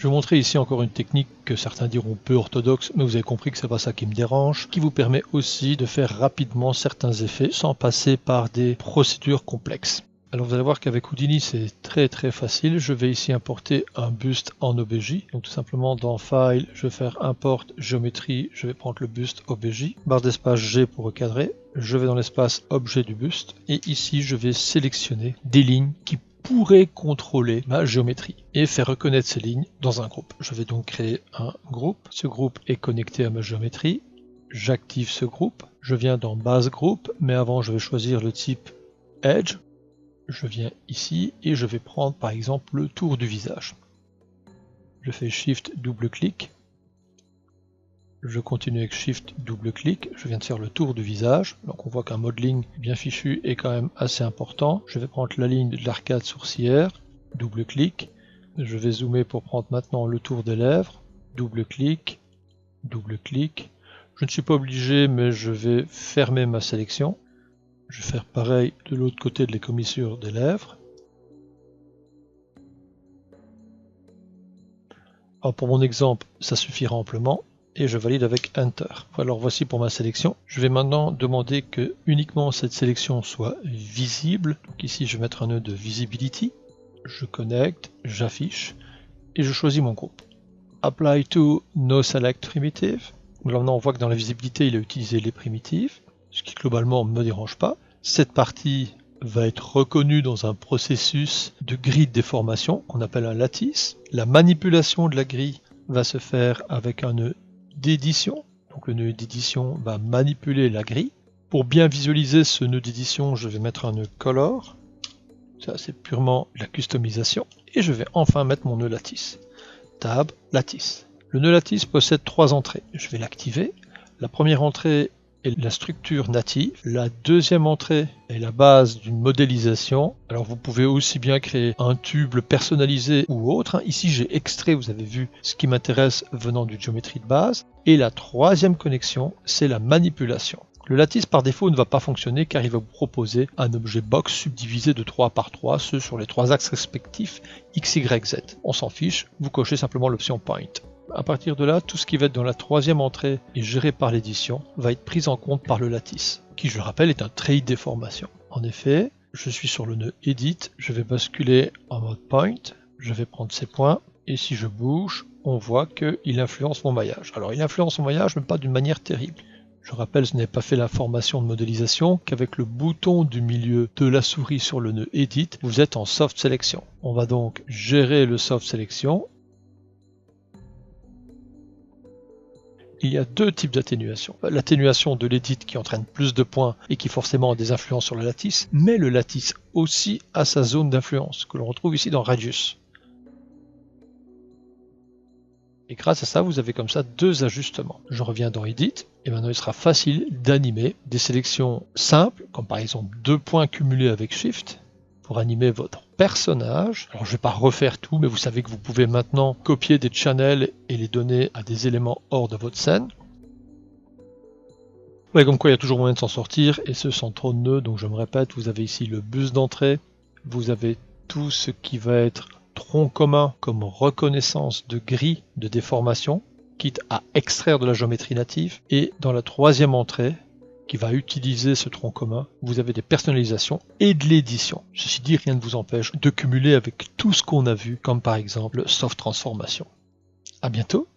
Je vais vous montrer ici encore une technique que certains diront peu orthodoxe, mais vous avez compris que c'est pas ça qui me dérange, qui vous permet aussi de faire rapidement certains effets sans passer par des procédures complexes. Alors vous allez voir qu'avec Houdini c'est très facile. Je vais ici importer un buste en OBJ. Donc tout simplement dans File, je vais faire Import Géométrie, je vais prendre le buste OBJ. Barre d'espace G pour recadrer. Je vais dans l'espace Objet du buste. Et ici je vais sélectionner des lignes qui pourraient contrôler ma géométrie et faire reconnaître ces lignes dans un groupe. Je vais donc créer un groupe. Ce groupe est connecté à ma géométrie. J'active ce groupe. Je viens dans Base Groupe, mais avant je vais choisir le type Edge. Je viens ici et je vais prendre par exemple le tour du visage. Je fais Shift double-clic. Je continue avec Shift double-clic. Je viens de faire le tour du visage. Donc on voit qu'un modeling bien fichu est quand même assez important. Je vais prendre la ligne de l'arcade sourcilière. Double-clic. Je vais zoomer pour prendre maintenant le tour des lèvres. Double-clic. Double-clic. Je ne suis pas obligé, mais je vais fermer ma sélection. Je vais faire pareil de l'autre côté de l'écommissure des lèvres. Alors pour mon exemple, ça suffira amplement et je valide avec Enter. Alors voici pour ma sélection. Je vais maintenant demander que uniquement cette sélection soit visible. Donc ici je vais mettre un nœud de Visibility. Je connecte, j'affiche et je choisis mon groupe. Apply to No Select Primitive. Là maintenant on voit que dans la visibilité il a utilisé les primitives, ce qui globalement ne me dérange pas. Cette partie va être reconnue dans un processus de grille de déformation qu'on appelle un lattice. La manipulation de la grille va se faire avec un nœud d'édition. Donc le nœud d'édition va manipuler la grille. Pour bien visualiser ce nœud d'édition, je vais mettre un nœud color. Ça c'est purement la customisation. Et je vais enfin mettre mon nœud lattice. Tab, lattice. Le nœud lattice possède 3 entrées. Je vais l'activer. La première entrée est la structure native. La deuxième entrée est la base d'une modélisation. Alors vous pouvez aussi bien créer un tube personnalisé ou autre. Ici j'ai extrait, vous avez vu, ce qui m'intéresse venant du géométrie de base. Et la troisième connexion, c'est la manipulation. Le lattice par défaut ne va pas fonctionner car il va vous proposer un objet box subdivisé de 3 par 3, ce sur les 3 axes respectifs X, Y, Z. On s'en fiche, vous cochez simplement l'option Point. À partir de là, tout ce qui va être dans la troisième entrée et géré par l'édition va être pris en compte par le lattice, qui je le rappelle est un treillis de déformation. En effet, je suis sur le nœud Edit, je vais basculer en mode Point, je vais prendre ces points, et si je bouge, on voit qu'il influence mon maillage. Alors il influence mon maillage, mais pas d'une manière terrible. Je rappelle, je n'ai pas fait la formation de modélisation, qu'avec le bouton du milieu de la souris sur le nœud Edit, vous êtes en Soft Selection. On va donc gérer le Soft Selection. Il y a 2 types d'atténuation. L'atténuation de l'edit qui entraîne plus de points et qui forcément a des influences sur le lattice, mais le lattice aussi a sa zone d'influence, que l'on retrouve ici dans Radius. Et grâce à ça, vous avez comme ça 2 ajustements. Je reviens dans Edit, et maintenant il sera facile d'animer des sélections simples, comme par exemple 2 points cumulés avec Shift, pour animer votre personnage. Alors je ne vais pas refaire tout, mais vous savez que vous pouvez maintenant copier des channels et les donner à des éléments hors de votre scène. Ouais, comme quoi il y a toujours moyen de s'en sortir, et ce sans trop de nœuds, donc je me répète, vous avez ici le bus d'entrée, vous avez tout ce qui va être tronc commun comme reconnaissance de grille de déformation, quitte à extraire de la géométrie native, et dans la troisième entrée, qui va utiliser ce tronc commun, vous avez des personnalisations et de l'édition. Ceci dit, rien ne vous empêche de cumuler avec tout ce qu'on a vu, comme par exemple Soft Transformation. À bientôt!